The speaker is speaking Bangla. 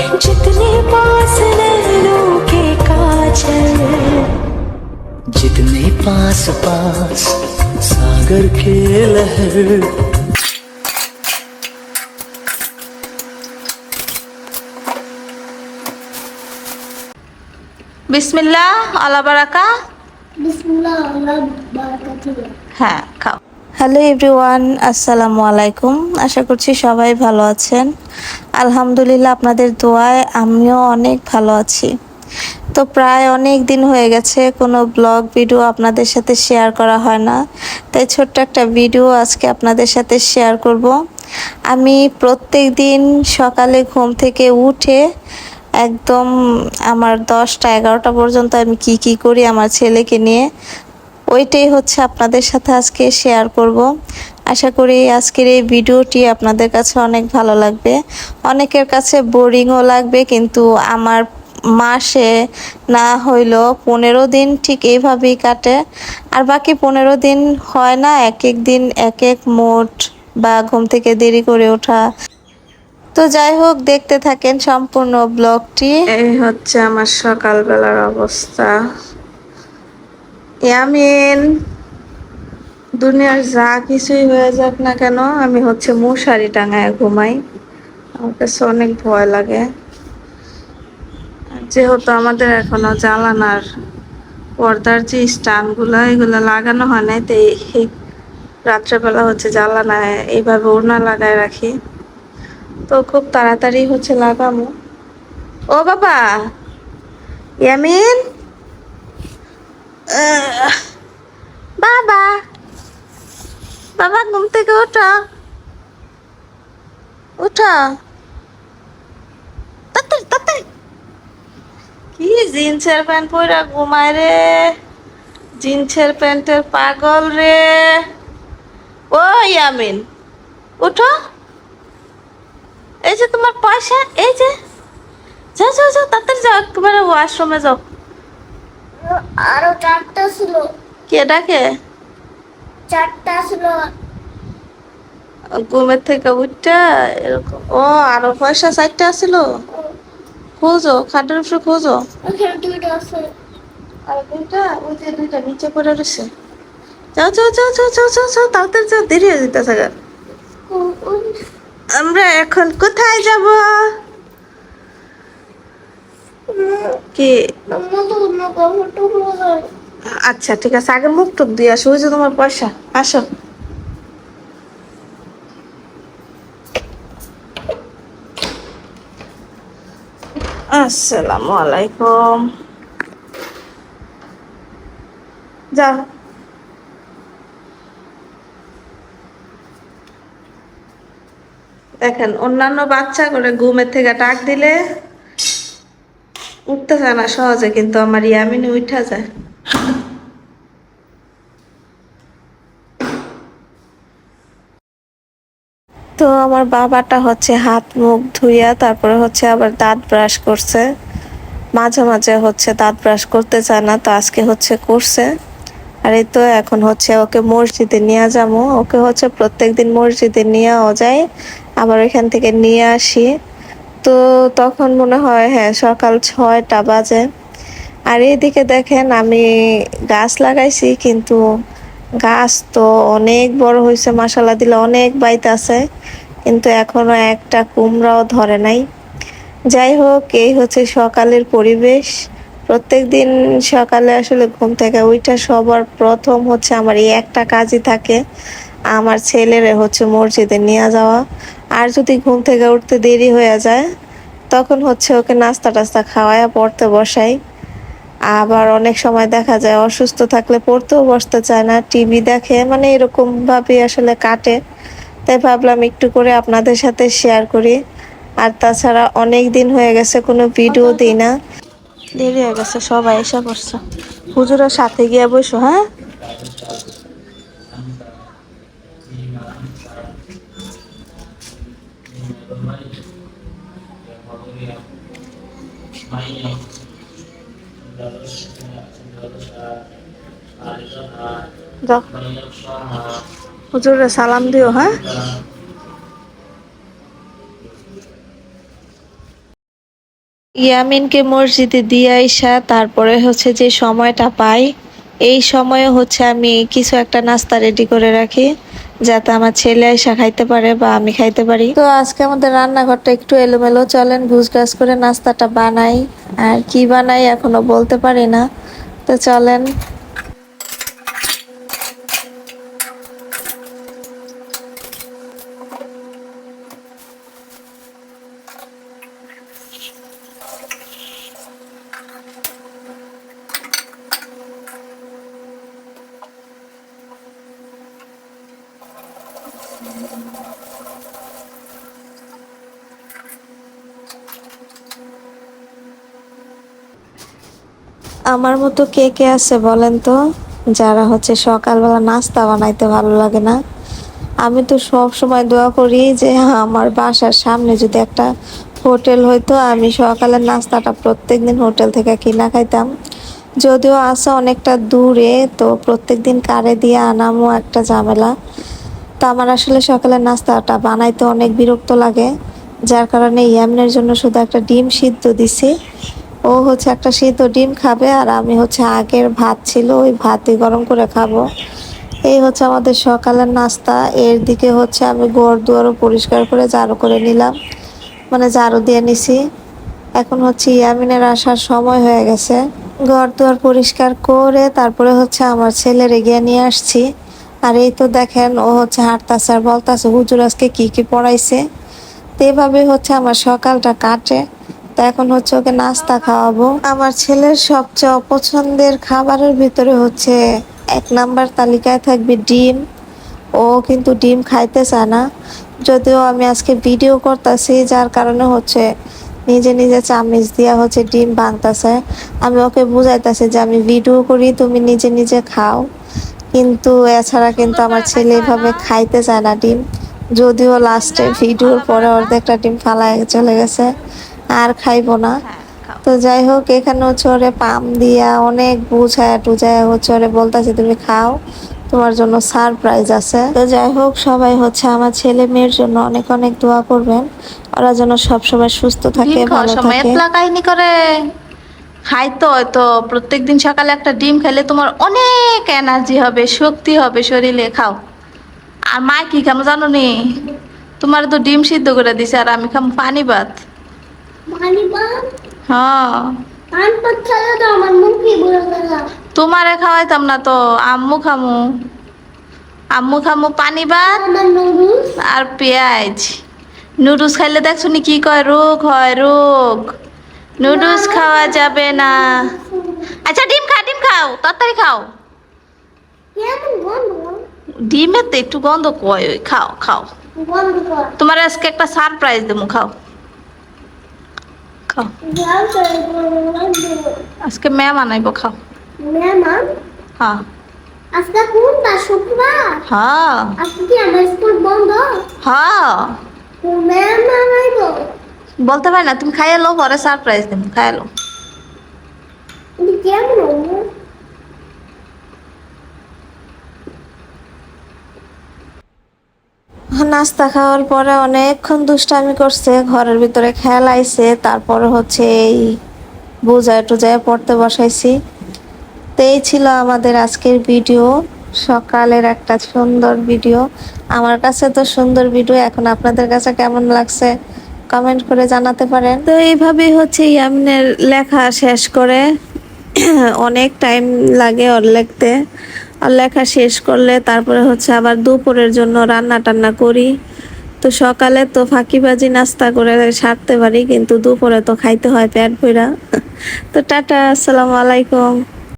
जितने पास नैनों के काजल, जितने पास पास सागर के लहर। বিসমিল্লাহ আলা বারাকা। বিসমিল্লাহ আল্লাহ বারাকাতুহু। হ্যাঁ, খাও। হ্যালো এভরিওয়ান, আসসালামু আলাইকুম। আশা করছি সবাই ভালো আছেন। আলহামদুলিল্লাহ, আপনাদের দোয়ায় আমিও অনেক ভালো আছি। তো প্রায় অনেক দিন হয়ে গেছে কোনো ব্লগ ভিডিও আপনাদের সাথে শেয়ার করা হয় না, তাই ছোট্ট একটা ভিডিও আজকে আপনাদের সাথে শেয়ার করব। আমি প্রত্যেক দিন সকালে ঘুম থেকে উঠে একদম আমার 10টা-11টা পর্যন্ত আমি কি করি আমার ছেলেকে নিয়ে, ওইটাই হচ্ছে আপনাদের সাথে আজকে শেয়ার করব। আশা করি আজকের এই ভিডিওটি আপনাদের কাছে অনেক ভালো লাগবে। অনেকের কাছে বোরিংও লাগবে, কিন্তু আমার মাসে না হইলেও 15 দিন ঠিক এইভাবেই কাটে। আর বাকি 15 দিন হয় না, এক এক দিন এক এক মোড বা ঘুম থেকে দেরি করে ওঠা। তো যাই হোক, দেখতে থাকেন সম্পূর্ণ ব্লগটি। এই হচ্ছে আমার সকালবেলার অবস্থা। ইয়ামিন, দুনিয়ার যা কিছুই হয়ে যাক না কেন, আমি হচ্ছে মশারি টাঙায় ঘুমাই। আমার কাছে অনেক ভয় লাগে, যেহেতু আমাদের এখনো জানালার পর্দার যে স্ট্যান্ডগুলো এগুলো লাগানো হয় নাই, তো এই রাত্রেবেলা হচ্ছে জানালায় এইভাবে ওড়না লাগায় রাখি। তো খুব তাড়াতাড়ি হচ্ছে লাগামো। ও বাবা ইয়ামিন, বাবা বাবা, ঘুম থেকে ওঠো, উঠো তাড়াতাড়ি তাড়াতাড়ি। কি জিন্সের প্যান্ট পরে ঘুমায় রে, জিন্সের প্যান্টের পাগল রে। ও ইয়ামিন, উঠো, এই যে তোমার পয়সা, এই যে যাও যাও যাও, তাড়াতাড়ি যাও, একেবারে ওয়াশরুমে যাও। আরো 4টা ছিল। কে ডাকে? 4টা ছিল। ঘুমের থেকে উঠটা এরকম। ও, আরো পয়সা 4টা ছিল। খোঁজো, খাটের উপরে খোঁজো। ওখানে 2টা আছে। আর দুইটা, ওই যে দুইটা নিচে পড়ে রয়েছে। যাও যাও যাও যাও যাও যাও যাও, তাড়াতাড়ি যাও, দেরি হয়ে যেতেছে গা। আমরা এখন কোথায় যাব? কি? আচ্ছা ঠিক আছে, আগে মুখ টুক দিয়ে আসো, ওই যে তোমার পয়সা। আসো। আসসালামু আলাইকুম। যাও। দেখেন, অন্যান্য বাচ্চা করে ঘুমের থেকে ডাক দিলে উঠতে চায় না সহজে, কিন্তু আমার ইয়ামিনী উঠা যায়। তো আমার বাবাটা হচ্ছে হাত মুখ ধুইয়া তারপরে হচ্ছে আবার দাঁত ব্রাশ করছে। মাঝে মাঝে হচ্ছে দাঁত ব্রাশ করতে চায় না, তো আজকে হচ্ছে করছে। আর এই তো এখন হচ্ছে ওকে মসজিদে নিয়ে যাবো। ওকে হচ্ছে প্রত্যেকদিন মসজিদে নিয়েও যায়, আবার এখান থেকে নিয়ে আসি। তো তখন মনে হয় হ্যাঁ সকাল 6টা বাজে। আর এইদিকে দেখেন, আমি গাছ লাগাইছি, কিন্তু গাছ তো অনেক বড় হয়েছে, মাশাআল্লাহ দিলে অনেক বাইতে আছে, কিন্তু এখনো একটা কুমড়াও ধরে নাই। যাই হোক, এই হচ্ছে সকালের পরিবেশ। প্রত্যেক দিন সকালে আসলে ঘুম থেকে ওইটা সবার প্রথম হচ্ছে আমার এই একটা কাজই থাকে, আমার ছেলেরে হচ্ছে মসজিদে নিয়ে যাওয়া। আর যদি ঘুম থেকে উঠতে দেরি হয়ে যায়, তখন হচ্ছে ওকে নাস্তা টাস্তা খাওয়ায়া পড়তে বসাই। আবার অনেক সময় দেখা যায় অসুস্থ থাকলে পড়তেও বসতে চায় না, টিভি দেখে, মানে এরকম ভাবে আসলে কাটে। তাই ভাবলাম একটু করে আপনাদের সাথে শেয়ার করি। আর তাছাড়া অনেক দিন হয়ে গেছে কোনো ভিডিও দিই না, দেরি হয়ে গেছে, সবাই এসে পড়ছে। হুজুরের সাথে গিয়ে বসো। হ্যাঁ, যাও, হুজুরে সালাম দিও। হ্যাঁ। ইয়ামিনকে মসজিদে দিয়ে আইসা তারপরে হচ্ছে যে সময়টা পাই, এই সময়ে হচ্ছে আমি কিছু একটা নাস্তা রেডি করে রাখি যাতে আমার ছেলে আইসা খাইতে পারে বা আমি খাইতে পারি। তো আজকে আমাদের রান্নাঘরটা একটু এলোমেলো, চলেন গুছগাছ করে নাস্তাটা বানাই। আর কি বানাই এখনো বলতে পারি না, তো চলেন। আমার মতো কে কে আছে বলেন তো, যারা হচ্ছে সকালবেলা নাস্তা বানাইতে ভালো লাগে না? আমি তো সব সময় দোয়া করি যে আমার বাসার সামনে যদি একটা হোটেল হইতো, আমি সকালের নাস্তাটা প্রত্যেকদিন হোটেল থেকে কিনা খাইতাম। যদিও আছে অনেকটা দূরে, তো প্রত্যেকদিন কারে দিয়ে আনামো একটা ঝামেলা। তো আমার আসলে সকালের নাস্তাটা বানাইতে অনেক বিরক্ত লাগে, যার কারণে ইয়ামিনের জন্য শুধু একটা ডিম সিদ্ধ দিছি। ও হচ্ছে একটা সিদ্ধ ডিম খাবে, আর আমি হচ্ছে আগের ভাত ছিল ওই ভাতই গরম করে খাবো। এই হচ্ছে আমাদের সকালের নাস্তা। এর দিকে হচ্ছে আমি ঘর দুয়ারও পরিষ্কার করে ঝাড়ু করে নিলাম, মানে ঝাড়ু দিয়ে নিছি। এখন হচ্ছে ইয়ামিনের আসার সময় হয়ে গেছে। ঘর দুয়ার পরিষ্কার করে তারপরে হচ্ছে আমার ছেলের এগিয়ে নিয়ে আসছি। আর এই তো দেখেন, ও হচ্ছে হাঁটতাছে আর বলতাছে হুজুর আজকে কি কি পড়াইছে। তো এভাবে হচ্ছে আমার সকালটা কাটে। তো এখন হচ্ছে ওকে নাস্তা খাওয়াবো। আমার ছেলের সবচেয়ে অপছন্দের খাবারের ভিতরে হচ্ছে 1 নাম্বার তালিকায় থাকবে ডিম। ও কিন্তু ডিম খাইতে চায় না, যদিও আমি আজকে ভিডিও করতেছি যার কারণে হচ্ছে নিজে নিজে চামচ দিয়া হচ্ছে ডিম ভাঙতেছে। আমি ওকে বুঝাইতেছি যে আমি ভিডিও করি, তুমি নিজে নিজে খাও। কিন্তু এছাড়া কিন্তু আমার ছেলে এভাবে খাইতে চায় না ডিম। যদিও লাস্টে ভিডিওর পরে অর্ধেকটা ডিম ফালায় চলে গেছে, আর খাইবো না। তো যাই হোক, এখানে হচ্ছে ওরে পাম দিয়া অনেক বুঝায় টুজায় হচ্ছে ওরে বলতেছে তুমি খাও, তোমার জন্য সারপ্রাইজ আছে। তো যাই হোক, সবাই হচ্ছে আমার ছেলে মেয়ের জন্য অনেক অনেক দোয়া করবেন, ওরা যেন সবসময় সুস্থ থাকে, ভালো থাকে। কাহিনী করে খাইতো হয়তো প্রত্যেকদিন সকালে একটা ডিম খেলে তোমার অনেক এনার্জি হবে, শক্তি হবে শরীরে। খাও। আর মা কি খামো জানো নি? তোমার তো ডিম সিদ্ধ করে দিছে, আর আমি খাম পানি ভাত। পানি পান হ্যাঁ, পান পাচ্ছালে তো আমার মুখই বলে গেল। তোমারে খাওয়াইতাম না তো, আম্মু খামু। আম্মু খামু পানি ভাত আমার নুডলস আর পেঁয়াজ। নুডলস খাইলে দেখছো নি কি কয়, রোগ হয় রোগ। নুডলস খাওয়া যাবে না। আচ্ছা ডিম খাও তাড়াতাড়ি খাও। কেমন গন্ধ ডিমের তো একটু গন্ধ কয়, ওই খাও খাও। গন্ধ কর তোমার আজকে একটা সারপ্রাইজ দেবো, খাও খাও। যাও করে গন্ধ আজকে ম্যাম আনাইবো, খাও। মেহমান হ্যাঁ আজকে কোনটা শুক্রবার? হ্যাঁ আজকে কি আমার স্কুল বন্ধ? হ্যাঁ, মেহমান আইব? বলতে পারি না, তুমি খাইয়ে লো, পরে সারপ্রাইজ দেবো, খাইয়ে লো। কিন্তু কেমন হবো? নাস্তা খাওয়ার পরে অনেকক্ষণ দুষ্টামি করছে, ঘরের ভিতরে খেলাইছে, তারপরে হচ্ছে এই বোঝায় টোজায় পড়তে বসাইছি। তো এই ছিল আমাদের আজকের ভিডিও, সকালের একটা সুন্দর ভিডিও। আমার কাছে তো সুন্দর ভিডিও, এখন আপনাদের কাছে কেমন লাগছে কমেন্ট করে জানাতে পারেন। তো এইভাবেই হচ্ছে ইয়ামিনের লেখা শেষ করে অনেক টাইম লাগে ওর লিখতে। আর লেখা শেষ করলে তারপরে হচ্ছে আবার দুপুরের জন্য রান্না টান্না করি। তো সকালে তো ফাঁকিবাজি নাস্তা করে সারতে পারি, কিন্তু দুপুরে তো খাইতে হয় পেট ভরা। তো টাটা, আসসালামু আলাইকুম।